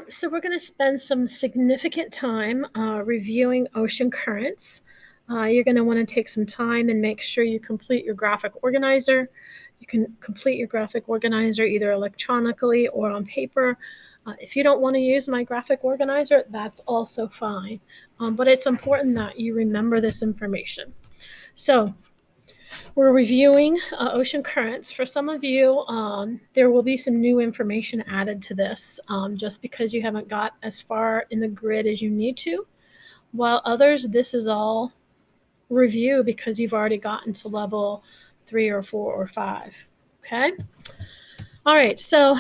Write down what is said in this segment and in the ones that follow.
So we're going to spend some significant time reviewing ocean currents. You're going to want to take some time and make sure you complete your graphic organizer. You can complete your graphic organizer either electronically or on paper. If you don't want to use my graphic organizer, that's also fine. But it's important that you remember this information. So we're reviewing ocean currents. For some of you, there will be some new information added to this just because you haven't got as far in the grid as you need to. While others, this is all review because you've already gotten to level 3 or 4 or 5. Okay? All right, so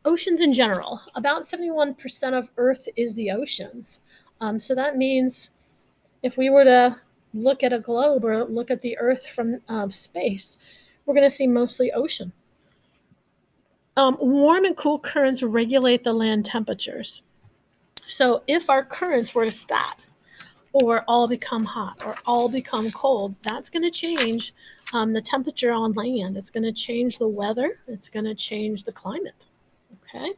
oceans in general. About 71% of Earth is the oceans. So that means if we were to look at a globe or look at the Earth from space, we're going to see mostly ocean. Warm and cool currents regulate the land temperatures. So if our currents were to stop, or all become hot, or all become cold, that's going to change the temperature on land. It's going to change the weather. It's going to change the climate. Okay.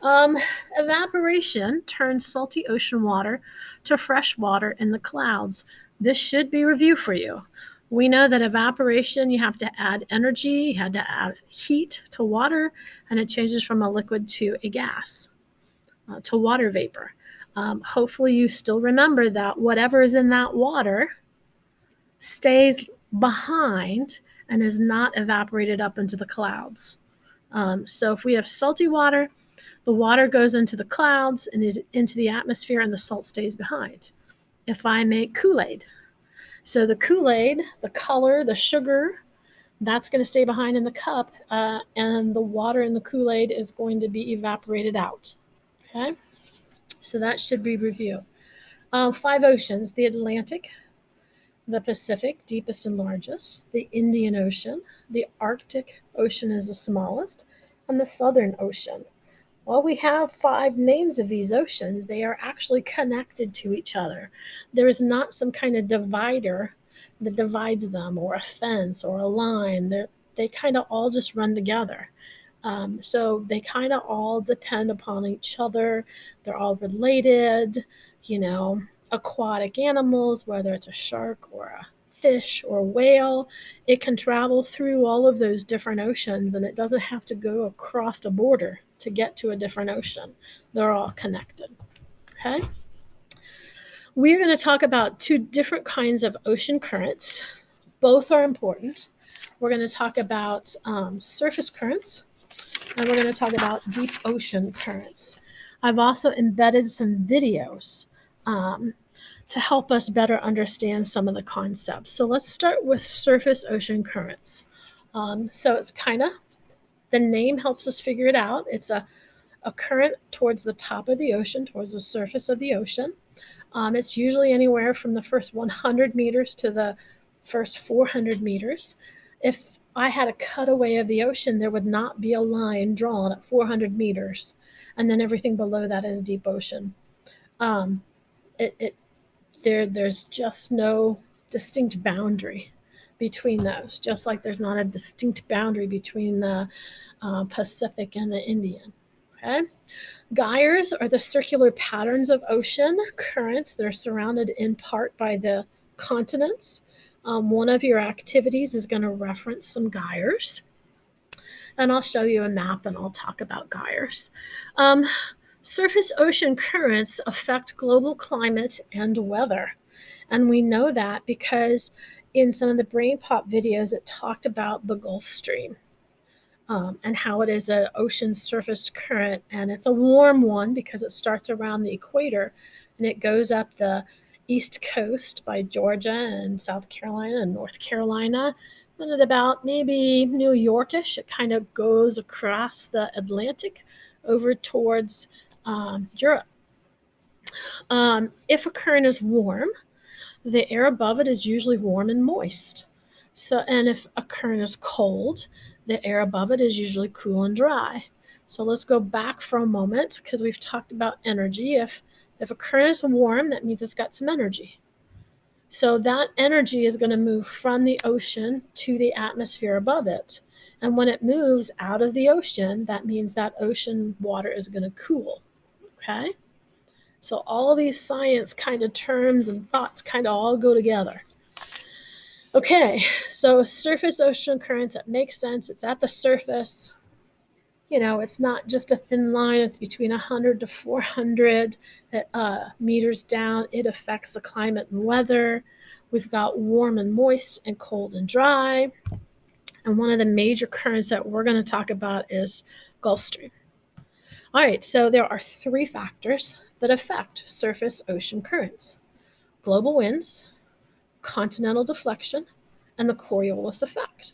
Um, Evaporation turns salty ocean water to fresh water in the clouds. This should be review for you. We know that evaporation, you have to add energy, you had to add heat to water, and it changes from a liquid to a gas, to water vapor. Hopefully, you still remember that whatever is in that water stays behind and is not evaporated up into the clouds. So if we have salty water, the water goes into the clouds and into the atmosphere, and the salt stays behind. If I make Kool-Aid, so the Kool-Aid, the color, the sugar, that's going to stay behind in the cup, and the water in the Kool-Aid is going to be evaporated out. Okay, so that should be review. 5 oceans: the Atlantic, the Pacific, deepest and largest, the Indian Ocean, the Arctic Ocean is the smallest, and the Southern Ocean. Well, we have 5 names of these oceans. They are actually connected to each other. There is not some kind of divider that divides them, or a fence, or a line. They kind of all just run together. So they kind of all depend upon each other. They're all related, you know, aquatic animals, whether it's a shark or a fish or a whale, it can travel through all of those different oceans, and it doesn't have to go across a border to get to a different ocean. They're all connected. Okay? We're going to talk about 2 different kinds of ocean currents. Both are important. We're going to talk about surface currents, and we're going to talk about deep ocean currents. I've also embedded some videos to help us better understand some of the concepts. So let's start with surface ocean currents. So it's kind of, the name helps us figure it out. It's a current towards the top of the ocean, towards the surface of the ocean. It's usually anywhere from the first 100 meters to the first 400 meters. If I had a cutaway of the ocean, there would not be a line drawn at 400 meters, and then everything below that is deep ocean. Um, there's just no distinct boundary between those, just like there's not a distinct boundary between the Pacific and the Indian. Okay. Gyres are the circular patterns of ocean currents that are surrounded in part by the continents. One of your activities is going to reference some gyres, and I'll show you a map and I'll talk about gyres. Surface ocean currents affect global climate and weather. And we know that because in some of the Brain Pop videos, it talked about the Gulf Stream. And how it is an ocean surface current. And it's a warm one because it starts around the equator and it goes up the east coast by Georgia and South Carolina and North Carolina. And at about maybe New Yorkish, it kind of goes across the Atlantic over towards Europe. If a current is warm, the air above it is usually warm and moist. So, and if a current is cold, the air above it is usually cool and dry. So let's go back for a moment because we've talked about energy. If a current is warm, that means it's got some energy. So that energy is going to move from the ocean to the atmosphere above it. And when it moves out of the ocean, that means that ocean water is going to cool. Okay? So all these science kind of terms and thoughts kind of all go together. Okay, so surface ocean currents, that makes sense. It's at the surface. You know, it's not just a thin line. It's between 100 to 400 meters down. It affects the climate and weather. We've got warm and moist and cold and dry. And one of the major currents that we're going to talk about is Gulf Stream. All right, so there are 3 factors that affect surface ocean currents: global winds, continental deflection, and the Coriolis effect.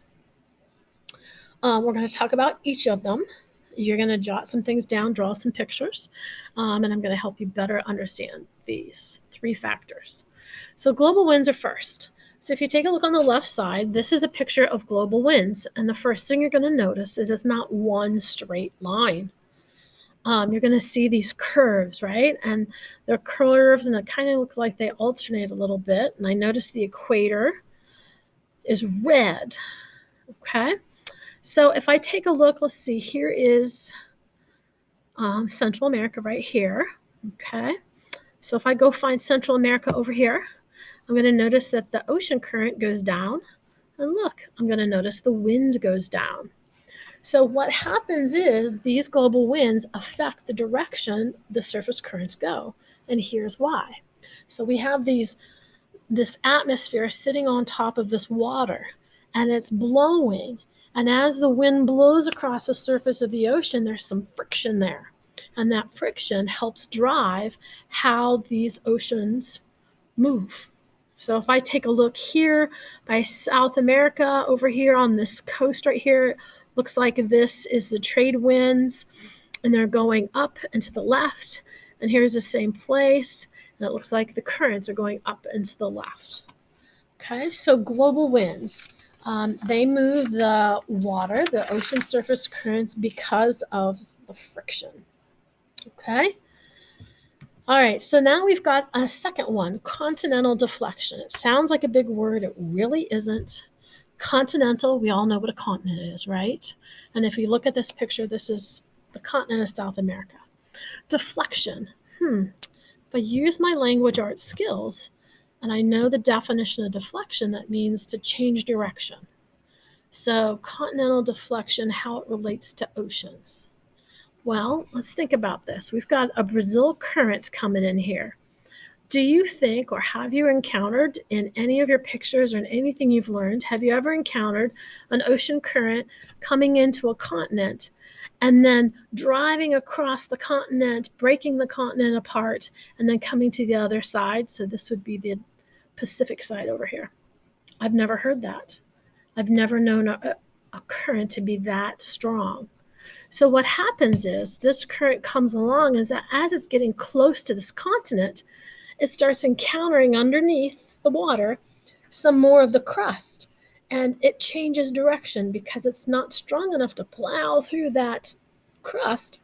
We're going to talk about each of them. You're going to jot some things down, draw some pictures, and I'm going to help you better understand these 3 factors. So global winds are first. So if you take a look on the left side, this is a picture of global winds. And the first thing you're going to notice is it's not one straight line. You're going to see these curves, right? And they're curves, and it kind of looks like they alternate a little bit. And I notice the equator is red, okay? So if I take a look, let's see, here is Central America right here, okay? So if I go find Central America over here, I'm going to notice that the ocean current goes down. And look, I'm going to notice the wind goes down. So what happens is these global winds affect the direction the surface currents go. And here's why. So we have this atmosphere sitting on top of this water, and it's blowing. And as the wind blows across the surface of the ocean, there's some friction there. And that friction helps drive how these oceans move. So if I take a look here by South America, over here on this coast right here, it looks like this is the trade winds, and they're going up and to the left. And here's the same place, and it looks like the currents are going up and to the left. Okay, so global winds. They move the water, the ocean surface currents, because of the friction. Okay? All right, so now we've got a second one, continental deflection. It sounds like a big word. It really isn't. Continental, we all know what a continent is, right? And if you look at this picture, this is the continent of South America. Deflection. If I use my language arts skills and I know the definition of deflection, that means to change direction. So continental deflection, how it relates to oceans. Well, let's think about this. We've got a Brazil current coming in here. Do you think, or have you encountered in any of your pictures or in anything you've learned, have you ever encountered an ocean current coming into a continent and then driving across the continent, breaking the continent apart, and then coming to the other side? So this would be the Pacific side over here. I've never heard that. I've never known a current to be that strong. So what happens is this current comes along, and as it's getting close to this continent, it starts encountering underneath the water some more of the crust, and it changes direction because it's not strong enough to plow through that crust.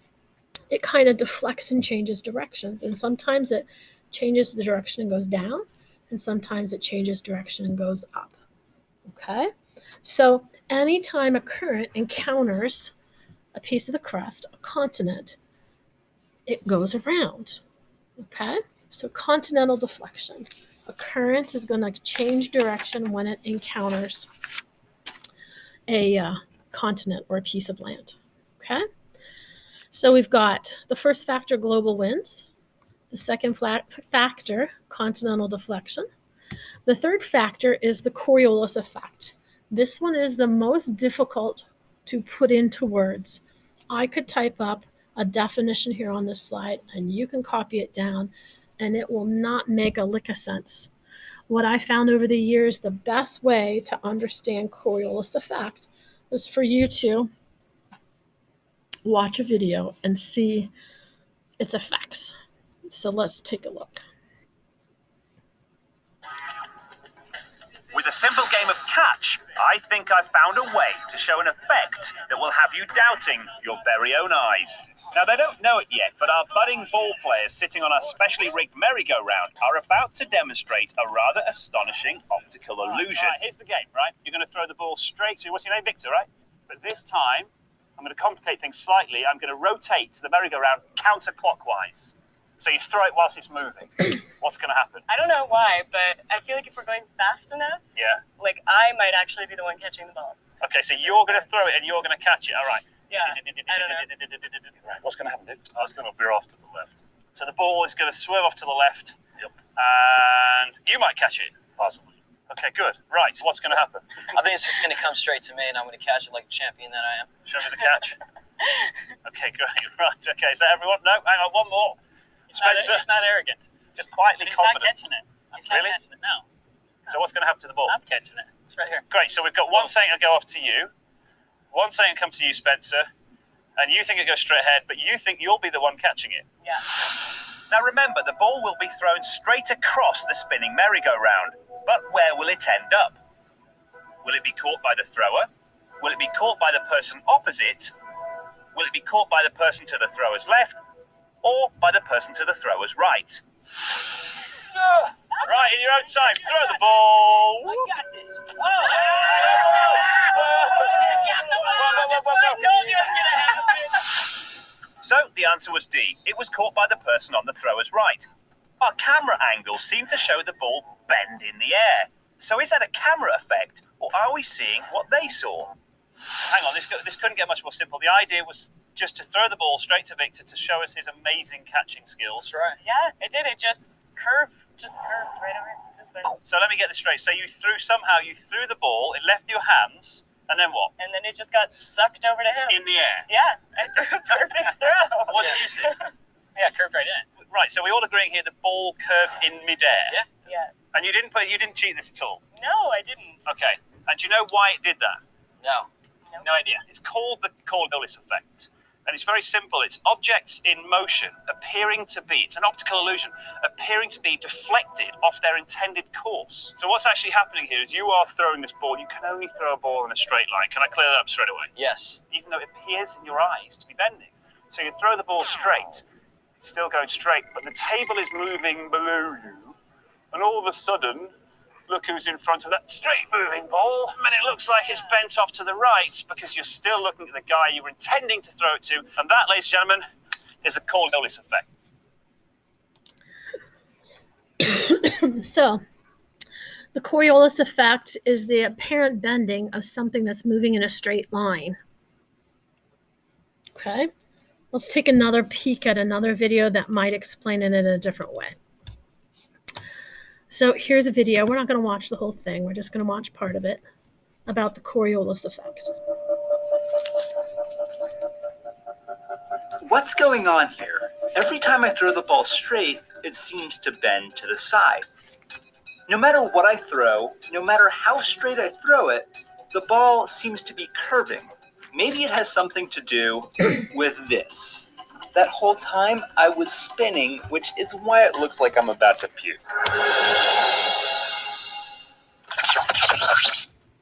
It kind of deflects and changes directions, and sometimes it changes the direction and goes down, and sometimes it changes direction and goes up. Okay? So anytime a current encounters a piece of the crust, a continent, it goes around. Okay? So continental deflection. A current is going to change direction when it encounters a continent or a piece of land. Okay? So we've got the first factor, global winds. The second factor, continental deflection. The third factor is the Coriolis effect. This one is the most difficult to put into words. I could type up a definition here on this slide, and you can copy it down, and it will not make a lick of sense. What I found over the years, the best way to understand Coriolis effect is for you to watch a video and see its effects. So let's take a look. With a simple game of catch, I think I've found a way to show an effect that will have you doubting your very own eyes. Now, they don't know it yet, but our budding ball players sitting on a specially rigged merry-go-round are about to demonstrate a rather astonishing optical illusion. Right, here's the game, right? You're going to throw the ball straight to, what's your name, Victor, right? But this time, I'm going to complicate things slightly. I'm going to rotate the merry-go-round counterclockwise. So you throw it whilst it's moving. What's going to happen? I don't know why, but I feel like if we're going fast enough, Yeah. like I might actually be the one catching the ball. Okay, so you're going to throw it and you're going to catch it. All right. Yeah, I don't know. Right, what's going to happen, dude? I was going to veer off to the left. So the ball is going to swerve off to the left. Yep. And you might catch it. Possibly. Okay, good. Right, so what's going to happen? I think it's just going to come straight to me, and I'm going to catch it like the champion that I am. Show me the catch. Okay, great. Right, okay, so everyone, no, hang on, one more. Spencer. He's not arrogant. Just quietly He's confident. not catching it. He's Really? not catching it, no. So what's going to happen to the ball? I'm catching it. It's right here. Great, so we've got one saying to go off to you, one saying to come to you, Spencer, and you think it goes straight ahead, but you think you'll be the one catching it. Yeah. Now remember, the ball will be thrown straight across the spinning merry-go-round, but where will it end up? Will it be caught by the thrower? Will it be caught by the person opposite? Will it be caught by the person to the thrower's left? Or by the person to the thrower's right? Right, in your own time, throw the ball. I got this. So the answer was D. It was caught by the person on the thrower's right. Our camera angles seem to show the ball bend in the air. So is that a camera effect, or are we seeing what they saw? Hang on, this couldn't get much more simple. The idea was just to throw the ball straight to Victor to show us his amazing catching skills. That's right. Yeah, it did. It just curved right over this way. So let me get this straight. So you threw the ball, it left your hands, and then what? And then it just got sucked over to him. In the air. Yeah, I threw a perfect throw. What did you see? Yeah, curved right in. Right, so we all agreeing here the ball curved in midair. Yeah. Yes. And you didn't cheat this at all. No, I didn't. Okay. And do you know why it did that? No. No idea. It's called the Coriolis effect. And it's very simple. It's objects in motion appearing to be, it's an optical illusion, appearing to be deflected off their intended course. So what's actually happening here is you are throwing this ball. You can only throw a ball in a straight line. Can I clear that up straight away? Yes. Even though it appears in your eyes to be bending. So you throw the ball straight. It's still going straight, but the table is moving below you. And all of a sudden, look who's in front of that straight moving ball. And it looks like it's bent off to the right because you're still looking at the guy you were intending to throw it to. And that, ladies and gentlemen, is a Coriolis effect. So, the Coriolis effect is the apparent bending of something that's moving in a straight line. Okay, let's take another peek at another video that might explain it in a different way. So here's a video. We're not going to watch the whole thing. We're just going to watch part of it about the Coriolis effect. What's going on here? Every time I throw the ball straight, it seems to bend to the side. No matter what I throw, no matter how straight I throw it, the ball seems to be curving. Maybe it has something to do with this. That whole time I was spinning, which is why it looks like I'm about to puke.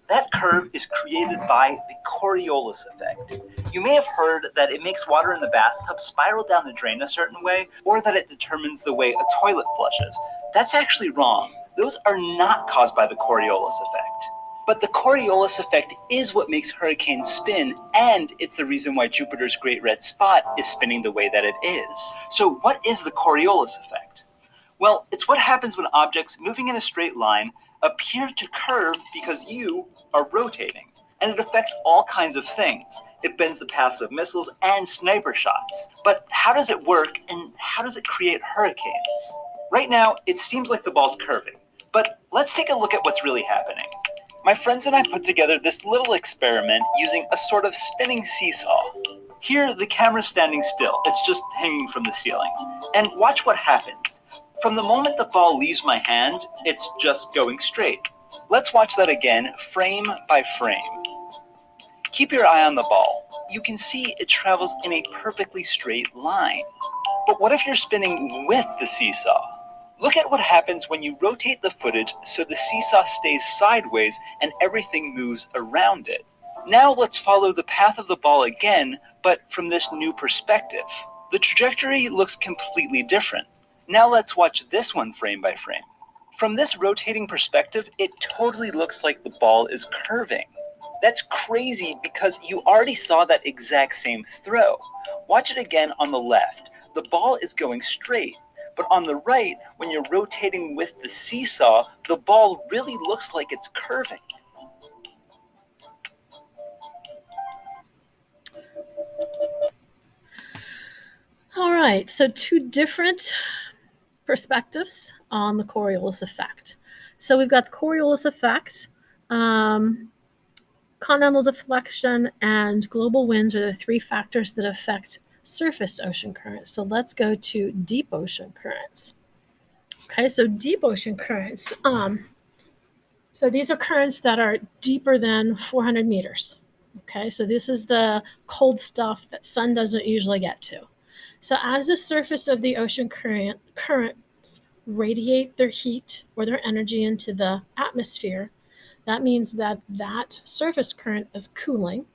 That curve is created by the Coriolis effect. You may have heard that it makes water in the bathtub spiral down the drain a certain way, or that it determines the way a toilet flushes. That's actually wrong. Those are not caused by the Coriolis effect. But the Coriolis effect is what makes hurricanes spin, and it's the reason why Jupiter's Great Red Spot is spinning the way that it is. So what is the Coriolis effect? Well, it's what happens when objects moving in a straight line appear to curve because you are rotating. And it affects all kinds of things. It bends the paths of missiles and sniper shots. But how does it work, and how does it create hurricanes? Right now, it seems like the ball's curving. But let's take a look at what's really happening. My friends and I put together this little experiment using a sort of spinning seesaw. Here, the camera's standing still. It's just hanging from the ceiling. And watch what happens. From the moment the ball leaves my hand, it's just going straight. Let's watch that again, frame by frame. Keep your eye on the ball. You can see it travels in a perfectly straight line. But what if you're spinning with the seesaw? Look at what happens when you rotate the footage so the seesaw stays sideways and everything moves around it. Now let's follow the path of the ball again, but from this new perspective. The trajectory looks completely different. Now let's watch this one frame by frame. From this rotating perspective, it totally looks like the ball is curving. That's crazy because you already saw that exact same throw. Watch it again on the left. The ball is going straight. But on the right, when you're rotating with the seesaw, the ball really looks like it's curving. All right, so two different perspectives on the Coriolis effect. So we've got the Coriolis effect, continental deflection, and global winds are the three factors that affect surface ocean currents. So let's go to deep ocean currents. Okay, so deep ocean currents. So these are currents that are deeper than 400 meters. Okay, so this is the cold stuff that sun doesn't usually get to. So as the surface of the ocean currents radiate their heat or their energy into the atmosphere, that means that that surface current is cooling.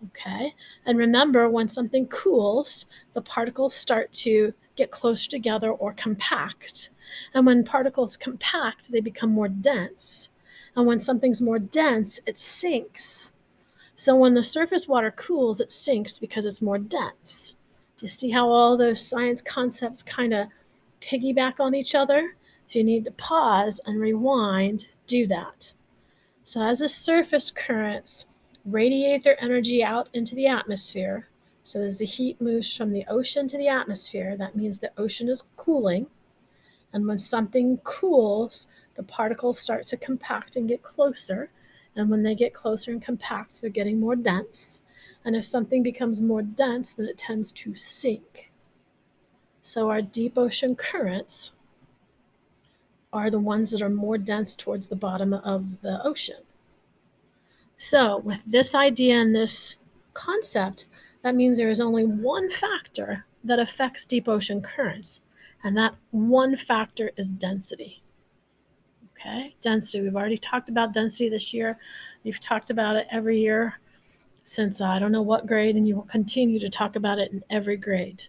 Okay, and remember, when something cools, the particles start to get closer together or compact. And when particles compact, they become more dense. And when something's more dense, it sinks. So when the surface water cools, it sinks because it's more dense. Do you see how all those science concepts kind of piggyback on each other? If you need to pause and rewind, do that. So as the surface currents radiate their energy out into the atmosphere, so as the heat moves from the ocean to the atmosphere, that means the ocean is cooling. And when something cools, the particles start to compact and get closer. And when they get closer and compact, they're getting more dense. And if something becomes more dense, then it tends to sink. So our deep ocean currents are the ones that are more dense towards the bottom of the ocean. So with this idea and this concept, that means there is only one factor that affects deep ocean currents, and that one factor is density. Okay, density. We've already talked about density this year. We've talked about it every year since I don't know what grade, and you will continue to talk about it in every grade.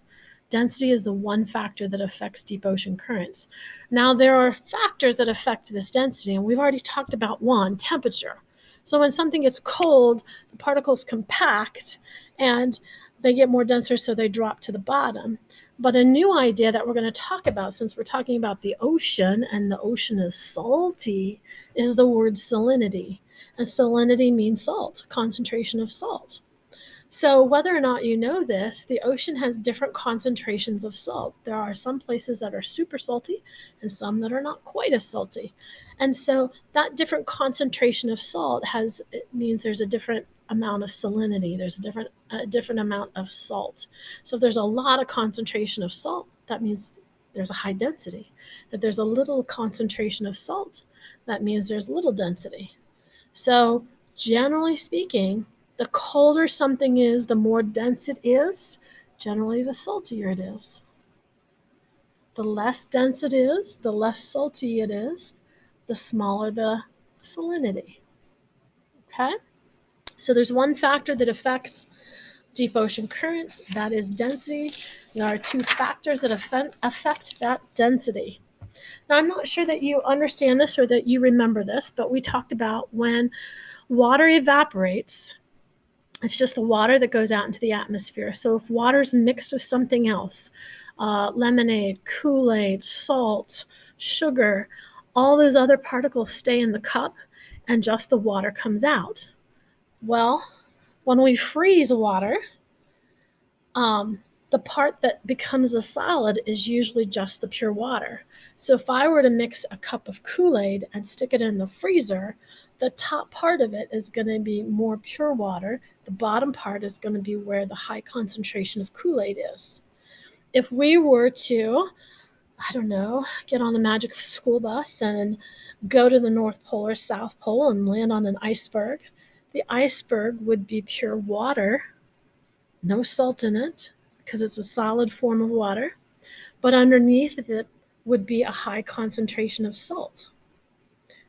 Density is the one factor that affects deep ocean currents. Now, there are factors that affect this density, and we've already talked about one, temperature. So when something gets cold, the particles compact and they get more denser, so they drop to the bottom. But a new idea that we're going to talk about, since we're talking about the ocean and the ocean is salty, is the word salinity. And salinity means salt, concentration of salt. So whether or not you know this, the ocean has different concentrations of salt. There are some places that are super salty and some that are not quite as salty. And so that different concentration of salt means there's a different amount of salinity. There's a different amount of salt. So if there's a lot of concentration of salt, that means there's a high density. If there's a little concentration of salt, that means there's little density. So generally speaking, the colder something is, the more dense it is, generally the saltier it is. The less dense it is, the less salty it is, the smaller the salinity. Okay? So there's one factor that affects deep ocean currents, that is density. There are two factors that affect that density. Now, I'm not sure that you understand this or that you remember this, but we talked about when water evaporates, it's just the water that goes out into the atmosphere. So if water's mixed with something else, lemonade, Kool-Aid, salt, sugar, all those other particles stay in the cup and just the water comes out. Well, when we freeze water, the part that becomes a solid is usually just the pure water. So if I were to mix a cup of Kool-Aid and stick it in the freezer, the top part of it is going to be more pure water. The bottom part is going to be where the high concentration of Kool-Aid is. If we were to, I don't know, get on the magic school bus and go to the North Pole or South Pole and land on an iceberg, the iceberg would be pure water, no salt in it, because it's a solid form of water, but underneath it would be a high concentration of salt.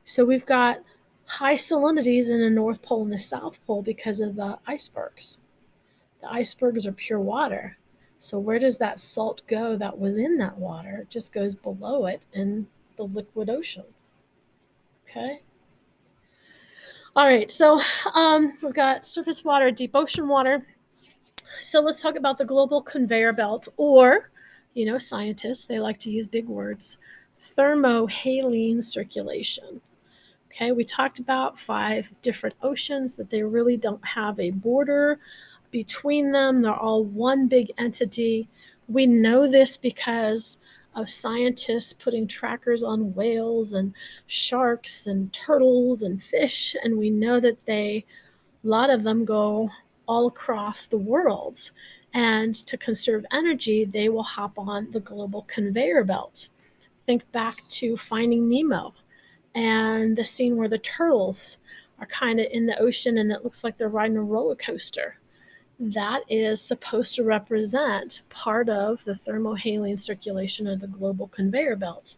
So we've got high salinities in the North Pole and the South Pole because of the icebergs. The icebergs are pure water. So where does that salt go that was in that water? It just goes below it in the liquid ocean. Okay? All right, so we've got surface water, deep ocean water. So let's talk about the global conveyor belt, or, scientists, they like to use big words, thermohaline circulation. Okay, we talked about 5 different oceans, that they really don't have a border between them. They're all one big entity. We know this because of scientists putting trackers on whales and sharks and turtles and fish, and we know that a lot of them go all across the world. And to conserve energy, they will hop on the global conveyor belt. Think back to Finding Nemo and the scene where the turtles are kind of in the ocean and it looks like they're riding a roller coaster. That is supposed to represent part of the thermohaline circulation of the global conveyor belt.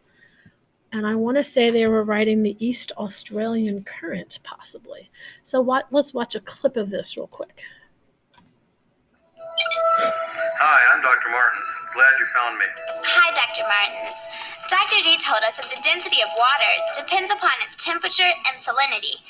And I want to say they were riding the East Australian Current, possibly. So let's watch a clip of this real quick. Hi, I'm Dr. Martins. Glad you found me. Hi, Dr. Martins. Dr. D told us that the density of water depends upon its temperature and salinity.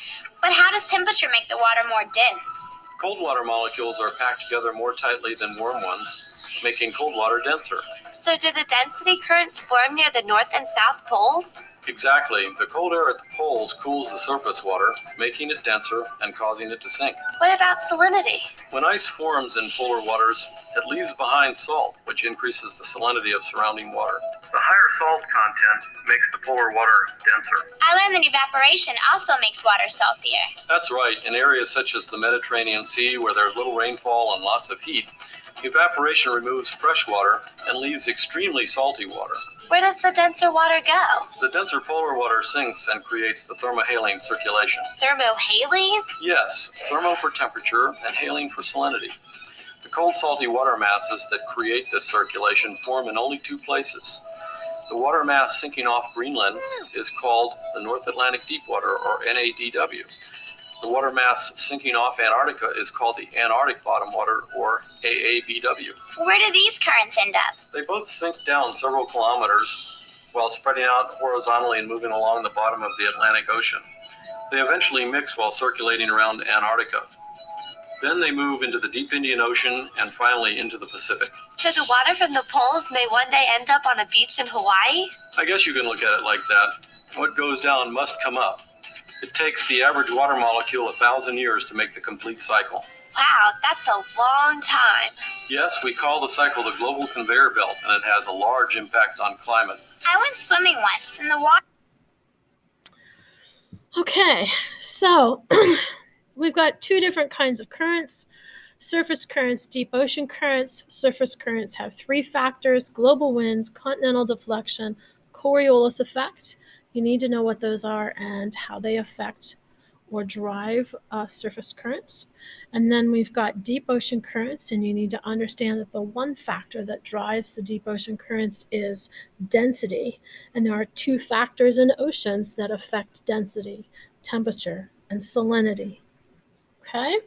But how does temperature make the water more dense? Cold water molecules are packed together more tightly than warm ones, making cold water denser. So do the density currents form near the North and South poles? Exactly. The cold air at the poles cools the surface water, making it denser and causing it to sink. What about salinity? When ice forms in polar waters, it leaves behind salt, which increases the salinity of surrounding water. The higher salt content makes the polar water denser. I learned that evaporation also makes water saltier. That's right. In areas such as the Mediterranean Sea, where there's little rainfall and lots of heat, evaporation removes fresh water and leaves extremely salty water. Where does the denser water go? The denser polar water sinks and creates the thermohaline circulation. Thermohaline? Yes, thermo for temperature and haline for salinity. The cold salty water masses that create this circulation form in only 2 places. The water mass sinking off Greenland is called the North Atlantic Deepwater, or NADW. The water mass sinking off Antarctica is called the Antarctic Bottom Water, or AABW. Where do these currents end up? They both sink down several kilometers while spreading out horizontally and moving along the bottom of the Atlantic Ocean. They eventually mix while circulating around Antarctica. Then they move into the deep Indian Ocean and finally into the Pacific. So the water from the poles may one day end up on a beach in Hawaii? I guess you can look at it like that. What goes down must come up. It takes the average water molecule 1,000 years to make the complete cycle. Wow, that's a long time. Yes, we call the cycle the global conveyor belt, and it has a large impact on climate. I went swimming once in the water. Okay, so we've got 2 different kinds of currents. Surface currents, deep ocean currents. Surface currents have 3 factors: global winds, continental deflection, Coriolis effect. You need to know what those are and how they affect or drive surface currents. And then we've got deep ocean currents, and you need to understand that the one factor that drives the deep ocean currents is density. And there are 2 factors in oceans that affect density: temperature and salinity. Okay?